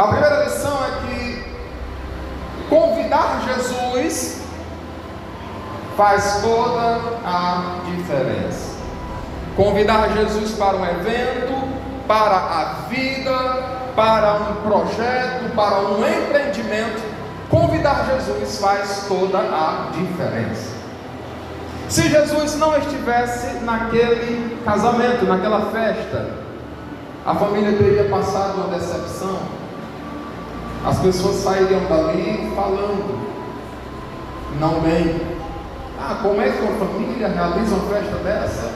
A primeira lição é que convidar Jesus faz toda a diferença. Convidar Jesus para um evento, para a vida, para um projeto, para um empreendimento, convidar Jesus faz toda a diferença. Se Jesus não estivesse naquele casamento, naquela festa, a família teria passado uma decepção. As pessoas sairiam dali falando, não bem. Como é que uma família realiza uma festa dessa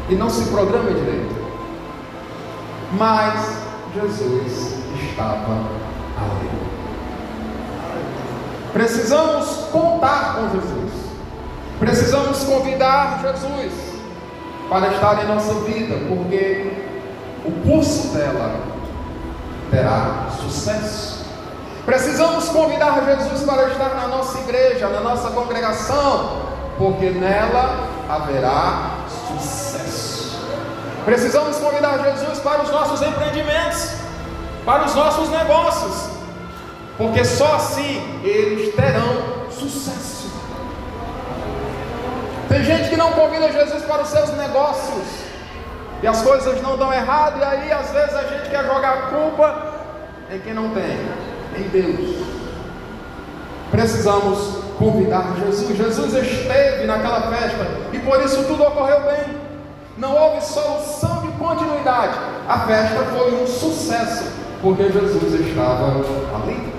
e não se programa direito? Mas Jesus estava ali. Precisamos contar com Jesus. Precisamos convidar Jesus para estar em nossa vida, porque o curso dela terá sucesso. Precisamos convidar Jesus para estar na nossa igreja, na nossa congregação, porque nela haverá sucesso. Precisamos convidar Jesus para os nossos empreendimentos, para os nossos negócios, porque só assim eles terão sucesso. Tem gente que não convida Jesus para os seus negócios e as coisas não dão errado, e aí às vezes a gente quer jogar a culpa em quem não tem, em Deus. Precisamos convidar Jesus. Jesus esteve naquela festa e por isso tudo ocorreu bem. Não houve solução de continuidade. A festa foi um sucesso porque Jesus estava ali.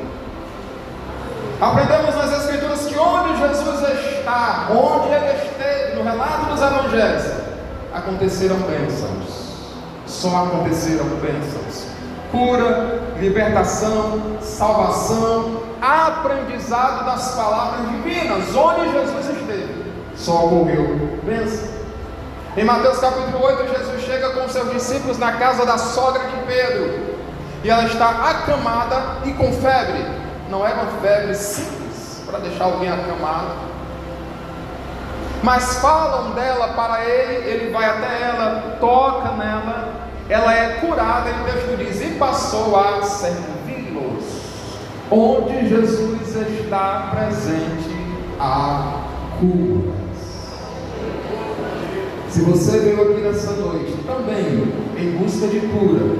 Aprendemos nas Escrituras que onde Jesus está, onde Ele esteve, no relato dos Evangelhos, aconteceram bênçãos. Só aconteceram bênçãos. Cura, libertação, salvação, aprendizado das palavras divinas. Onde Jesus esteve, só ocorreu bênção. Em Mateus capítulo 8, Jesus chega com seus discípulos na casa da sogra de Pedro, e ela está acamada e com febre. Não é uma febre simples para deixar alguém acamado, mas falam dela para ele. Ele vai até ela, toca nela, ela é curada, e o texto diz: e passou a servi-los. Onde Jesus está presente, há cura. Se você veio aqui nessa noite também em busca de cura,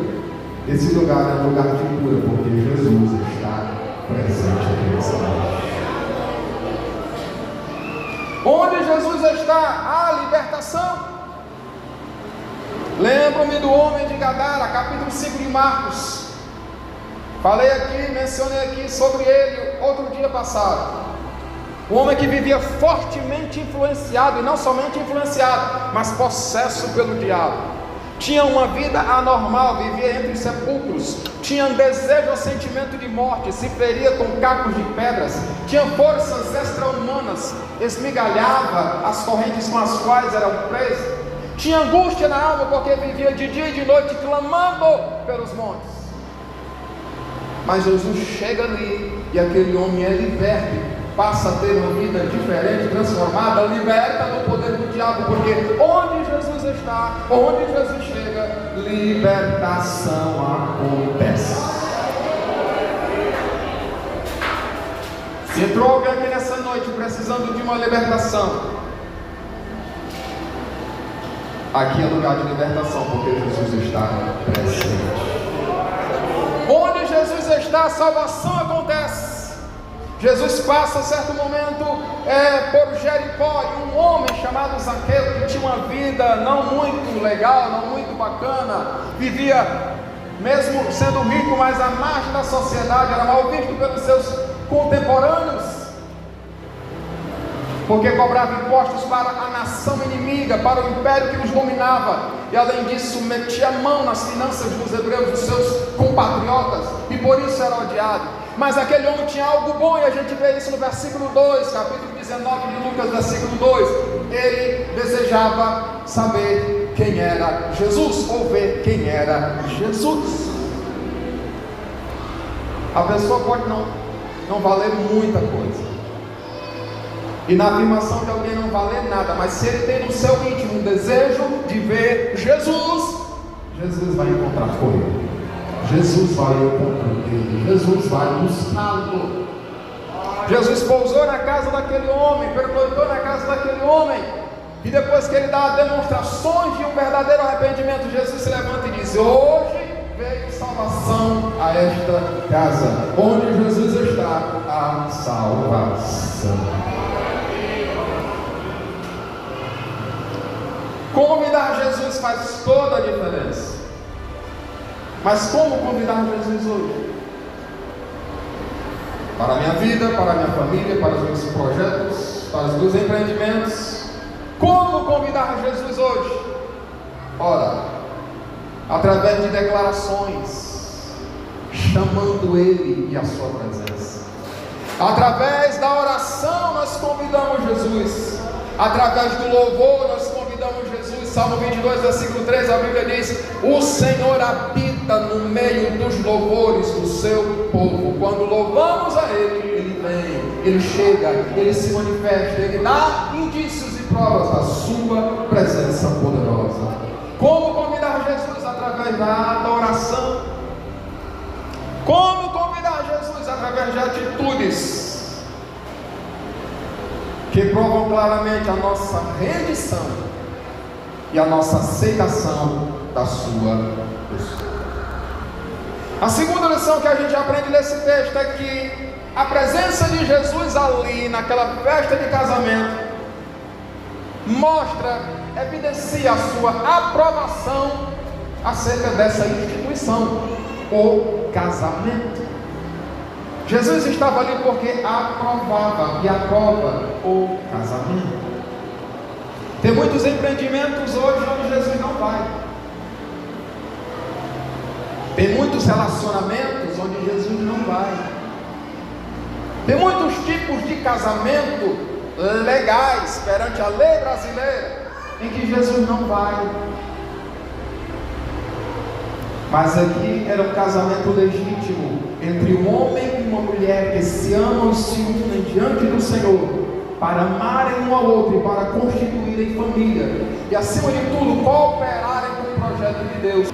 esse lugar é um lugar de cura, porque Jesus está presente aqui nessa noite. Onde Jesus está, há libertação. Lembro-me do homem de Gadara, capítulo 5 de Marcos. Falei aqui, mencionei aqui sobre ele outro dia passado. Um homem que vivia fortemente influenciado, e não somente influenciado, mas possesso pelo diabo. Tinha uma vida anormal, vivia entre os sepulcros, tinha um desejo ou sentimento de morte, se feria com cacos de pedras, tinha forças extra-humanas, esmigalhava as correntes com as quais eram presos, tinha angústia na alma porque vivia de dia e de noite clamando pelos montes. Mas Jesus chega ali e aquele homem é liberto, passa a ter uma vida diferente, transformada, liberta do poder do diabo, porque onde Jesus está, onde Jesus chega, libertação acontece. Se entrou alguém aqui nessa noite precisando de uma libertação, aqui é lugar de libertação, porque Jesus está presente. Onde Jesus está, a salvação acontece. Jesus passa certo momento por Jericó, e um homem chamado Zaqueu, que tinha uma vida não muito legal, não muito bacana, vivia, mesmo sendo rico, mas à margem da sociedade, era mal visto pelos seus contemporâneos, porque cobrava impostos para a nação inimiga, para o império que os dominava, e além disso metia a mão nas finanças dos hebreus, dos seus compatriotas, e por isso era odiado. Mas aquele homem tinha algo bom, e a gente vê isso no versículo 2, capítulo 19 de Lucas, versículo 2. Ele desejava saber quem era Jesus, ou ver quem era Jesus. A pessoa pode não valer muita coisa, e na afirmação de alguém não valer nada, mas se ele tem no seu íntimo um desejo de ver Jesus, Jesus vai encontrar com ele. Jesus vai ao encontro dele, Jesus vai buscá-lo. Jesus pousou na casa daquele homem, pernoitou na casa daquele homem, e depois que ele dá demonstrações de um verdadeiro arrependimento, Jesus se levanta e diz: hoje veio salvação a esta casa. Onde Jesus está, há salvação. Convidar Jesus faz toda a diferença. Mas como convidar Jesus hoje? Para a minha vida, para a minha família, para os meus projetos, para os meus empreendimentos. Como convidar Jesus hoje? Ora, através de declarações, chamando Ele e a sua presença. Através da oração nós convidamos Jesus. Através do louvor nós convidamos Jesus. Salmo 22, versículo 3, a Bíblia diz: o Senhor habita no meio dos louvores do seu povo. Quando louvamos a Ele, Ele vem, Ele chega, Ele se manifesta, Ele dá indícios e provas da sua presença poderosa. Como convidar Jesus? Através da oração. Como convidar Jesus? Através de atitudes que provam claramente a nossa rendição e a nossa aceitação da sua pessoa. A segunda lição que a gente aprende nesse texto é que a presença de Jesus ali naquela festa de casamento evidencia a sua aprovação acerca dessa instituição, o casamento. Jesus estava ali porque aprovava e aprova o casamento. Tem muitos empreendimentos hoje onde Jesus não vai. Tem muitos relacionamentos onde Jesus não vai. Tem muitos tipos de casamento legais perante a lei brasileira em que Jesus não vai. Mas aqui era um casamento legítimo entre um homem e uma mulher que se amam e se unem diante do Senhor para amarem um ao outro e para constituírem família e, acima de tudo, cooperarem com o projeto de Deus.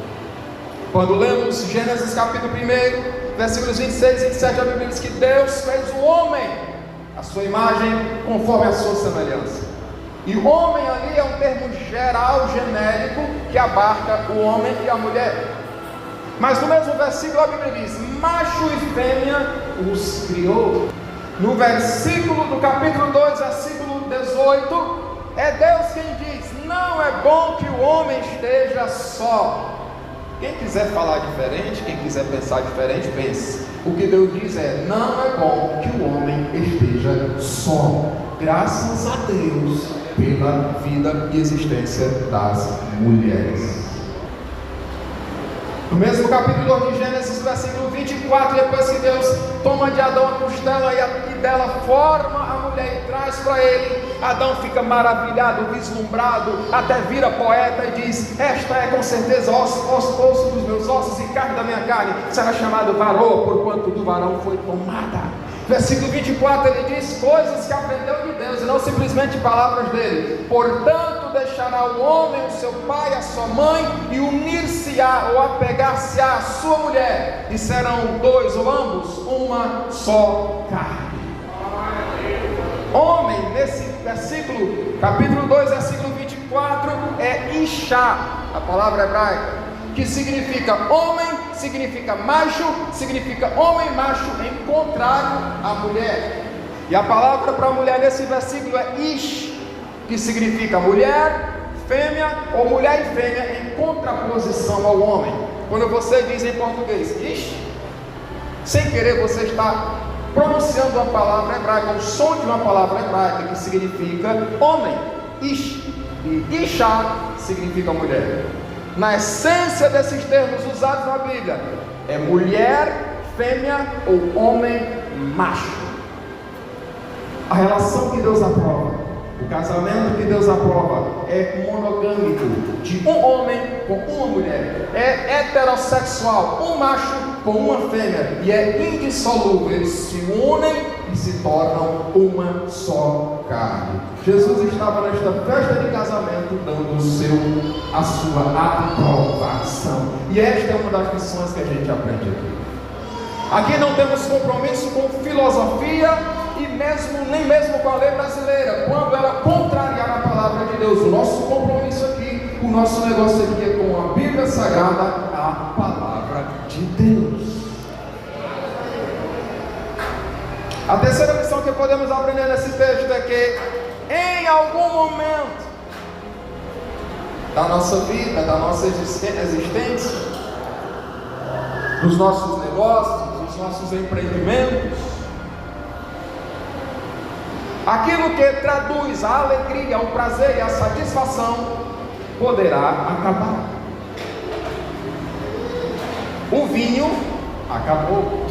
Quando lemos Gênesis capítulo 1, versículos 26 e 27, a Bíblia diz que Deus fez o homem a sua imagem conforme a sua semelhança. E o homem ali é um termo geral, genérico, que abarca o homem e a mulher. Mas no mesmo versículo a Bíblia diz: macho e fêmea os criou. No versículo do capítulo 2, versículo 18, é Deus quem diz: não é bom que o homem esteja só. Quem quiser falar diferente, quem quiser pensar diferente, pense. O que Deus diz é: não é bom que o homem esteja só. Graças a Deus pela vida e existência das mulheres. No mesmo capítulo 2 de Gênesis, versículo 24, depois que Deus toma de Adão a costela e dela forma a mulher e traz para ele, Adão fica maravilhado, vislumbrado, até vira poeta e diz: esta é com certeza osso dos meus ossos e carne da minha carne, será chamado varão, porquanto do varão foi tomada. Versículo 24, ele diz coisas que aprendeu de Deus e não simplesmente palavras dele. Portanto, deixará o homem o seu pai, a sua mãe, e unir-se-á ou apegar-se-á a sua mulher, e serão dois ou ambos uma só carne. Homem, nesse versículo, capítulo 2, versículo 24, é Ishá, a palavra hebraica, que significa homem, significa macho, significa homem macho, em contrário à mulher. E a palavra para mulher nesse versículo é Ish, que significa mulher, fêmea, ou mulher e fêmea em contraposição ao homem. Quando você diz em português Ish, sem querer você está pronunciando uma palavra hebraica, o som de uma palavra hebraica que significa homem, Ish, e Ishá significa mulher. Na essência desses termos usados na Bíblia, é mulher, fêmea ou homem macho. A relação que Deus aprova, o casamento que Deus aprova, é monogâmico, de um homem com uma mulher. É heterossexual, um macho com uma fêmea, e é indissolúvel, eles se unem e se tornam uma só carne. Jesus estava nesta festa de casamento dando a sua aprovação, e esta é uma das lições que a gente aprende aqui. Aqui não temos compromisso com filosofia e nem mesmo com a lei brasileira, quando ela contrariar a palavra de Deus. O nosso compromisso aqui, o nosso negócio aqui é com a Bíblia Sagrada, a palavra de Deus. A terceira lição que podemos aprender nesse texto é que em algum momento da nossa vida, da nossa existência, dos nossos negócios, dos nossos empreendimentos, aquilo que traduz a alegria, o prazer e a satisfação poderá acabar. O vinho acabou.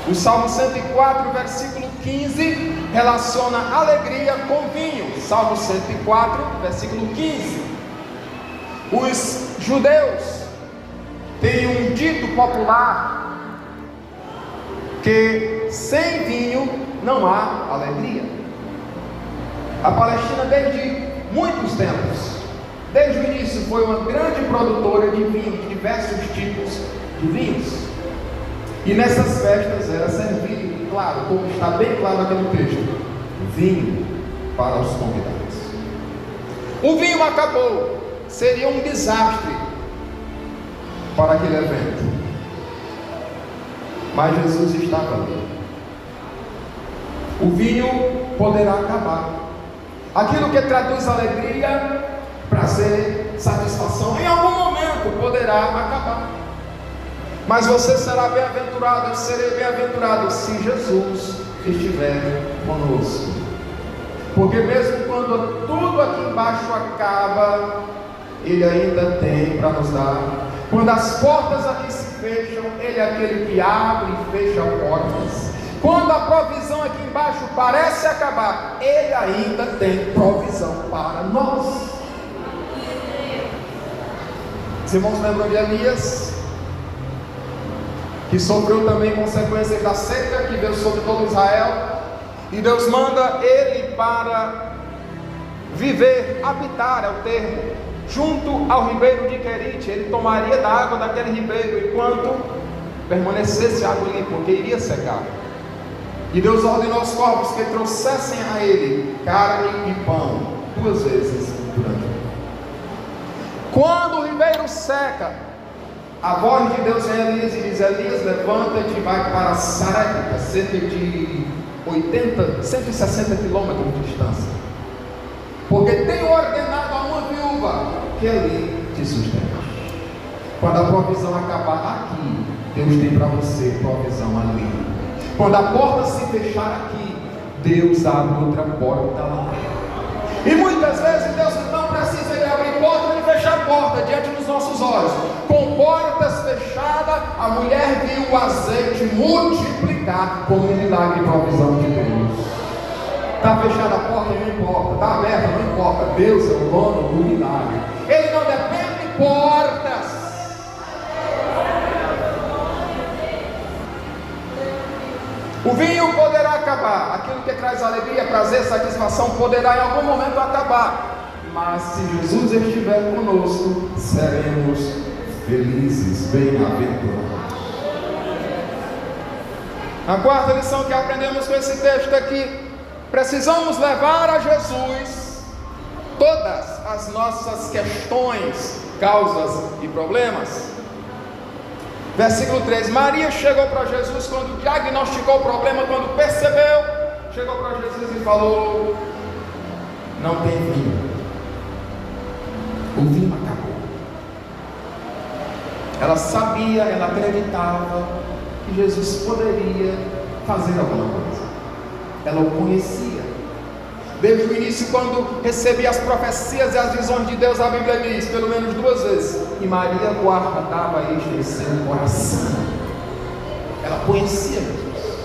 O Salmo 104, versículo 15, relaciona alegria com vinho. Salmo 104, versículo 15. Os judeus têm um dito popular que sem vinho não há alegria. A Palestina, desde muitos tempos, desde o início, foi uma grande produtora de vinho, de diversos tipos de vinhos. E nessas festas era servido, claro, como está bem claro aqui no texto, vinho para os convidados. O vinho acabou, seria um desastre para aquele evento, mas Jesus estava ali. O vinho poderá acabar. Aquilo que traduz alegria, prazer, satisfação, em algum momento poderá acabar. Mas você será bem-aventurado, eu serei bem-aventurado se Jesus estiver conosco. Porque mesmo quando tudo aqui embaixo acaba, Ele ainda tem para nos dar. Quando as portas aqui se fecham, Ele é aquele que abre e fecha portas. Quando a provisão aqui embaixo parece acabar, Ele ainda tem provisão para nós. Os irmãos lembram de Elias, que sofreu também consequências da seca que veio sobre todo Israel, e Deus manda ele para viver, habitar é o termo, junto ao ribeiro de Querite. Ele tomaria da água daquele ribeiro enquanto permanecesse água ali, porque iria secar. E Deus ordenou aos corvos que trouxessem a ele carne e pão 2 vezes durante o dia. Quando o ribeiro seca, a voz de Deus vem a Elias e diz: Elias, levanta-te e vai para Sarepta, cerca de 160 quilômetros de distância, porque tenho ordenado a uma viúva que ali te sustente. Quando a provisão acabar aqui, Deus tem para você provisão ali. Quando a porta se fechar aqui, Deus abre outra porta lá. E muitas vezes Deus não precisa de abrir porta nem fechar porta diante dos nossos olhos. Com portas fechadas, a mulher viu o azeite multiplicar como um milagre e provisão de Deus. Está fechada a porta, não importa. Está aberta, não importa. Deus é o dono do milagre. Ele não depende de portas. O vinho poderá acabar, aquilo que traz alegria, prazer, satisfação poderá em algum momento acabar, mas se Jesus estiver conosco, seremos felizes, bem-aventurados. A quarta lição que aprendemos com esse texto é que precisamos levar a Jesus todas as nossas questões, causas e problemas. Versículo 3, Maria chegou para Jesus quando diagnosticou o problema, quando percebeu, chegou para Jesus e falou: não tem vinho, o vinho acabou. Ela sabia, ela acreditava que Jesus poderia fazer alguma coisa, ela o conhecia. Desde o início, quando recebia as profecias e as visões de Deus, a Bíblia diz, pelo menos 2 vezes, e Maria guardava isto em seu coração. Ela conhecia Jesus.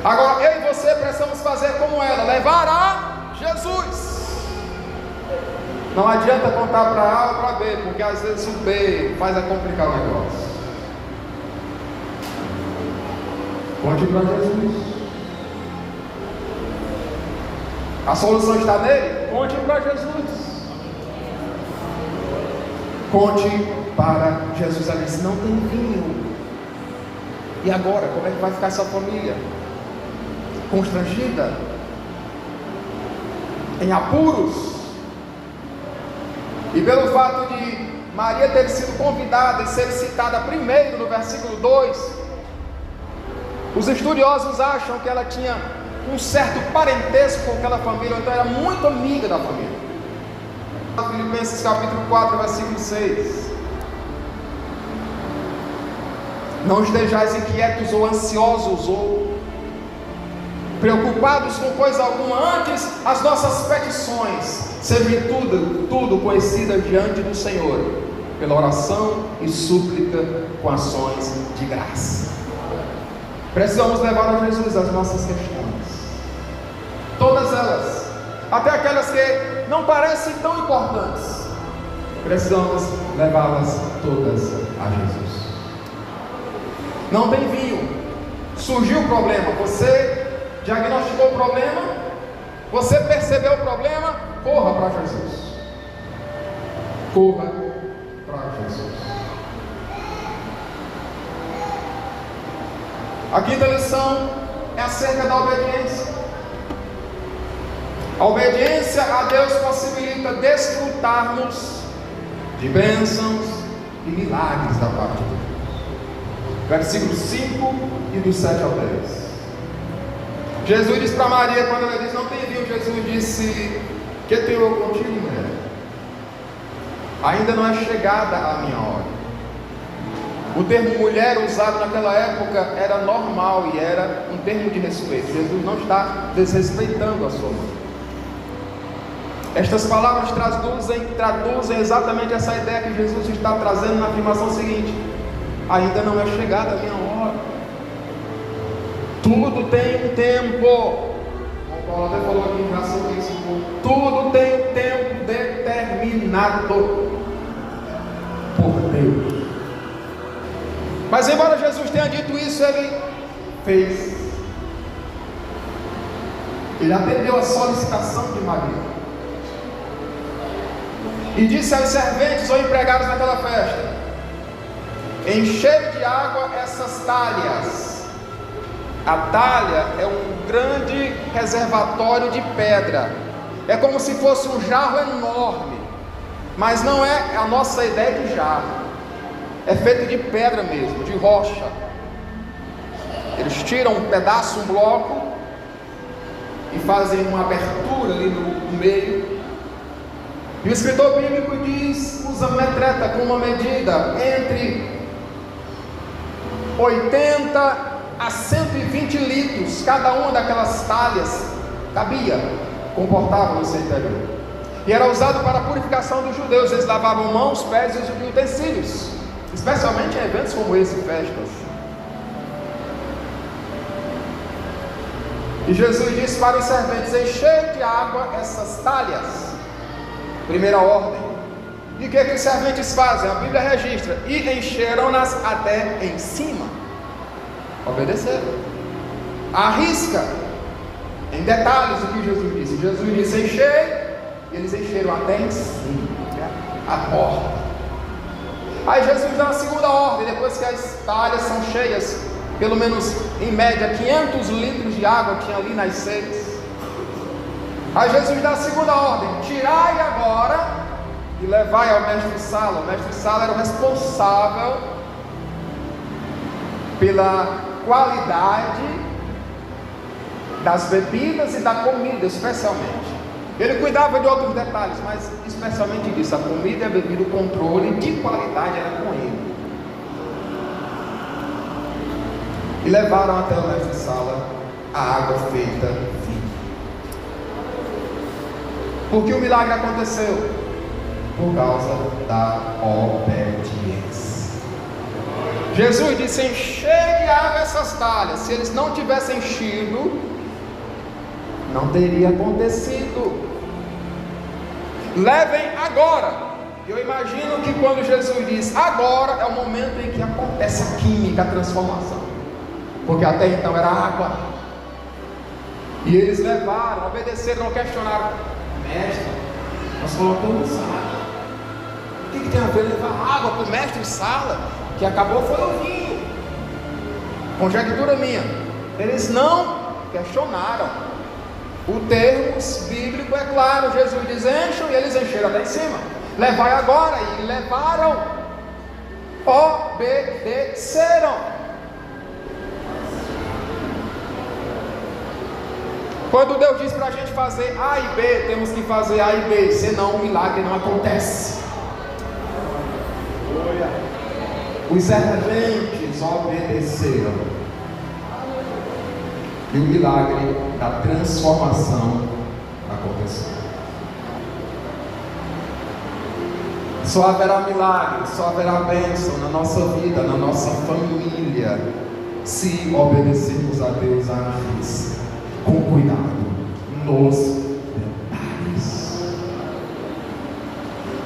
Agora, eu e você precisamos fazer como ela, levar a Jesus. Não adianta contar para A ou para B, porque às vezes o B faz a complicar o negócio. Conte para Jesus. A solução está nele? Conte para Jesus. Conte para Jesus. Ela disse: não tem vinho. E agora? Como é que vai ficar essa família? Constrangida? Em apuros? E pelo fato de Maria ter sido convidada e ser citada primeiro no versículo 2, os estudiosos acham que ela tinha um certo parentesco com aquela família, então era muito amiga da família. Filipenses capítulo 4, versículo 6. Não estejais inquietos ou ansiosos ou preocupados com coisa alguma, antes as nossas petições sejam tudo conhecidas diante do Senhor, pela oração e súplica com ações de graça. Precisamos levar a Jesus as nossas questões, todas elas, até aquelas que não parecem tão importantes. Precisamos levá-las todas a Jesus. Não tem vinho, surgiu o problema, você diagnosticou o problema, você percebeu o problema, corra para Jesus. Corra para Jesus. A quinta lição é acerca da obediência. A obediência a Deus possibilita desfrutarmos de bênçãos e milagres da parte de Deus. Versículo 5 e do 7 ao 10. Jesus disse para Maria, quando ela disse: não tem vinho, Jesus disse: que tenho eu contigo, mulher? Ainda não é chegada a minha hora. O termo mulher usado naquela época era normal e era um termo de respeito. Jesus não está desrespeitando a sua mãe. Estas palavras traduzem exatamente essa ideia que Jesus está trazendo na afirmação seguinte: ainda não é chegada a minha hora. Tudo tem um tempo. O Paulo até falou aqui já sobre isso. Tudo tem um tempo determinado por Deus. Mas embora Jesus tenha dito isso, ele fez. Ele atendeu a solicitação de Maria. E disse aos serventes ou empregados naquela festa: enchei de água essas talhas. A talha é um grande reservatório de pedra. É como se fosse um jarro enorme. Mas não é a nossa ideia de jarro. É feito de pedra mesmo, de rocha. Eles tiram um pedaço, um bloco, e fazem uma abertura ali no meio. E o escritor bíblico diz, usa metreta com uma medida entre 80 a 120 litros. Cada uma daquelas talhas cabia, comportava no seu interior. E era usado para a purificação dos judeus. Eles lavavam mãos, pés e utensílios, especialmente em eventos como esse, festas. E Jesus disse para os serventes: enchei de água essas talhas. Primeira ordem. E o que os serventes fazem? A Bíblia registra: e encheram-nas até em cima. Obedeceram. Arrisca em detalhes o que Jesus disse. Jesus disse: enchei, e eles encheram até em cima, a porta. Aí Jesus dá uma segunda ordem, depois que as talhas são cheias, pelo menos em média 500 litros de água tinha ali nas seis. Aí Jesus dá a segunda ordem: tirai agora e levai ao mestre-sala. O mestre-sala era o responsável pela qualidade das bebidas e da comida, especialmente. Ele cuidava de outros detalhes, mas especialmente disso, a comida e a bebida, o controle de qualidade era com ele. E levaram até o mestre-sala a água feita vinho. Por que o milagre aconteceu? Por causa da obediência. Jesus disse: enchei de água essas talhas. Se eles não tivessem enchido, não teria acontecido. Levem agora. Eu imagino que quando Jesus diz agora, é o momento em que acontece a química, a transformação. porque até então era água. E eles levaram, obedeceram, não questionaram. Mestre, nós colocamos água. O que tem a ver levar água para o mestre Sala? Que acabou foi o vinho. Conjectura minha. Eles não questionaram. O termo bíblico é claro. Jesus diz: encham, e eles encheram até em cima. Levai agora. E levaram. Obedeceram. Quando Deus diz para a gente fazer A e B, temos que fazer A e B, senão o milagre não acontece. Os serventes obedeceram, e o milagre da transformação aconteceu. Só haverá milagre, só haverá bênção na nossa vida, na nossa família, se obedecermos a Deus à risca, com cuidado, nos detalhes.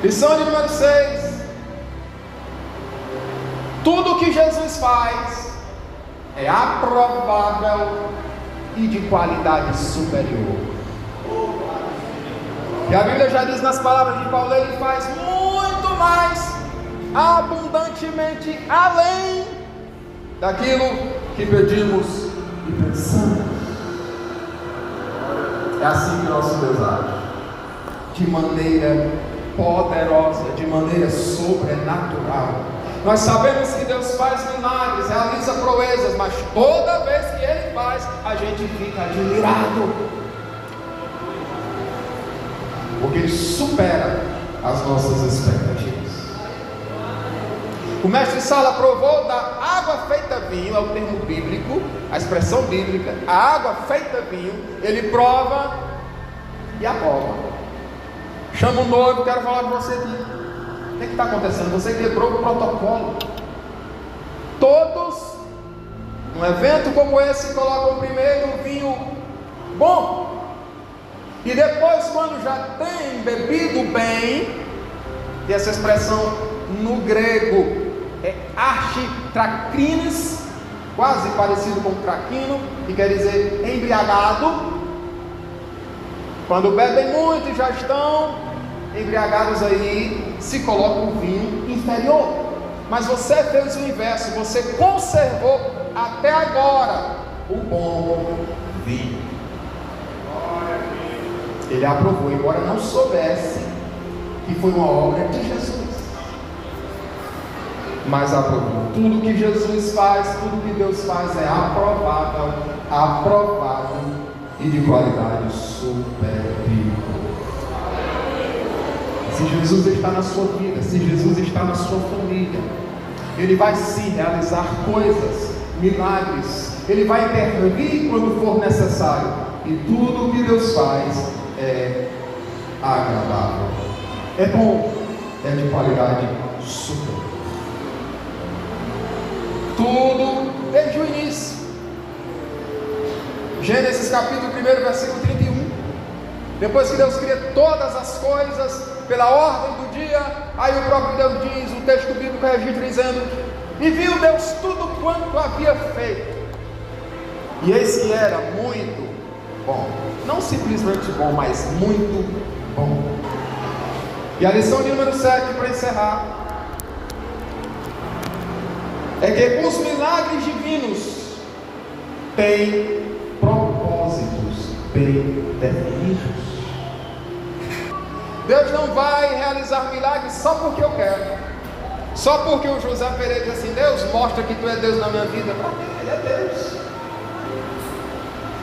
Lição de número 6. Tudo que Jesus faz é aprovável e de qualidade superior. E a Bíblia já diz nas palavras de Paulo: ele faz muito mais, abundantemente além daquilo que pedimos e pensamos. É assim que nosso Deus age, de maneira poderosa, de maneira sobrenatural. Nós sabemos que Deus faz milagres, realiza proezas, mas toda vez que Ele faz, a gente fica admirado, porque Ele supera as nossas expectativas. O mestre Sala provou da água feita vinho, é o termo bíblico, a expressão bíblica, a água feita vinho. Ele prova e aprova. Chama o noivo, quero falar com você aqui. O que está acontecendo? Você quebrou o protocolo. Todos, num evento como esse, colocam primeiro o vinho bom, e depois, quando já tem bebido bem, e essa expressão no grego é architracrines, quase parecido com traquino, que quer dizer embriagado. Quando bebem muito e já estão embriagados, aí se coloca um vinho inferior. Mas você fez o inverso, você conservou até agora o bom vinho. Ele aprovou, embora não soubesse que foi uma obra de Jesus, mas aprovou. Tudo que Jesus faz, tudo que Deus faz é aprovável, aprovado e de qualidade superior. Se Jesus está na sua vida, se Jesus está na sua família, Ele vai sim realizar coisas, milagres. Ele vai intervir quando for necessário. E tudo que Deus faz é agradável, é bom, é de qualidade superior. Tudo desde o início. Gênesis capítulo 1, versículo 31. Depois que Deus cria todas as coisas pela ordem do dia, aí o próprio Deus diz, o texto bíblico registra dizendo: e viu Deus tudo quanto havia feito, e eis que era muito bom. Não simplesmente bom, mas muito bom. E a lição de número 7, para encerrar, é que os milagres divinos têm propósitos bem definidos. Deus não vai realizar milagres só porque eu quero, só porque o José Pereira diz assim: Deus, mostra que tu é Deus na minha vida. Para quê? Ele é Deus.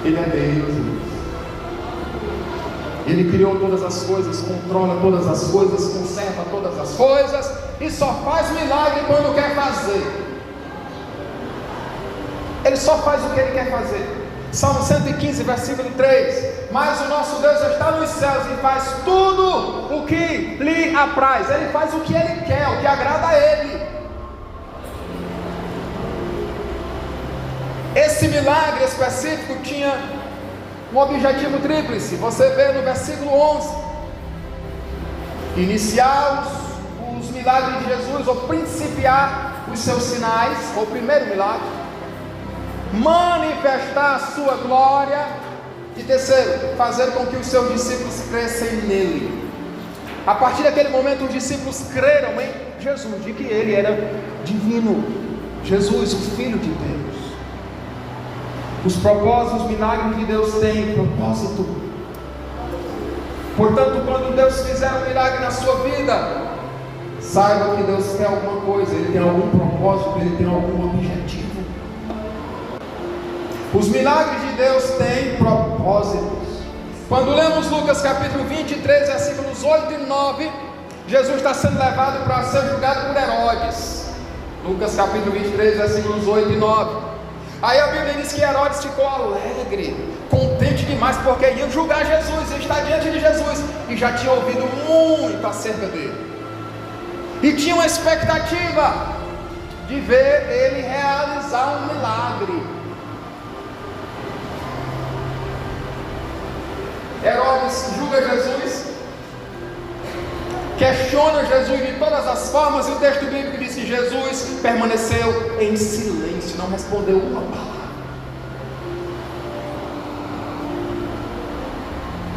Ele é Deus. Ele criou todas as coisas, controla todas as coisas, conserva todas as coisas, e só faz milagre quando quer fazer. Ele só faz o que Ele quer fazer. Salmo 115, versículo 3: mas o nosso Deus está nos céus e faz tudo o que lhe apraz. Ele faz o que Ele quer, o que agrada a Ele. Esse milagre específico tinha um objetivo tríplice. Você vê no versículo 11: iniciar os milagres de Jesus, ou principiar os seus sinais, o primeiro milagre. manifestar a sua glória, e terceiro, fazer com que os seus discípulos crescem nele. A partir daquele momento, os discípulos creram em Jesus, de que ele era divino, Jesus, o Filho de Deus. Os propósitos, os milagres de Deus têm propósito. Portanto, quando Deus fizer um milagre na sua vida, saiba que Deus quer alguma coisa, Ele tem algum propósito, Ele tem algum objetivo. Os milagres de Deus têm propósitos. Quando lemos Lucas capítulo 23, versículos 8 e 9, Jesus está sendo levado para ser julgado por Herodes. Lucas capítulo 23, versículos 8 e 9. Aí a Bíblia diz que Herodes ficou alegre, contente demais, porque ia julgar Jesus, ia estar diante de Jesus, e já tinha ouvido muito acerca dele, e tinha uma expectativa de ver ele realizar um milagre. Herodes julga Jesus, questiona Jesus de todas as formas, e o texto bíblico diz que Jesus permaneceu em silêncio, não respondeu uma palavra.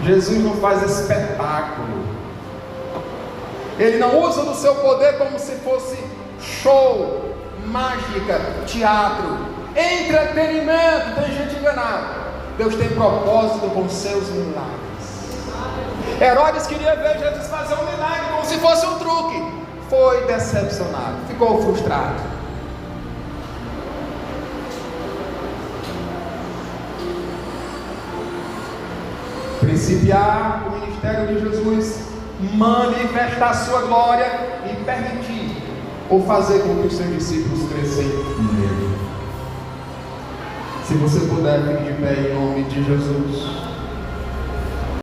Jesus não faz espetáculo, Ele não usa do seu poder como se fosse show, mágica, teatro, entretenimento. Tem gente enganada. Deus tem propósito com seus milagres. Herodes queria ver Jesus fazer um milagre como se fosse um truque. Foi decepcionado, ficou frustrado. Principiar o ministério de Jesus, manifestar sua glória e permitir ou fazer com que os seus discípulos cresçam nele. Se você puder, fique de pé em nome de Jesus.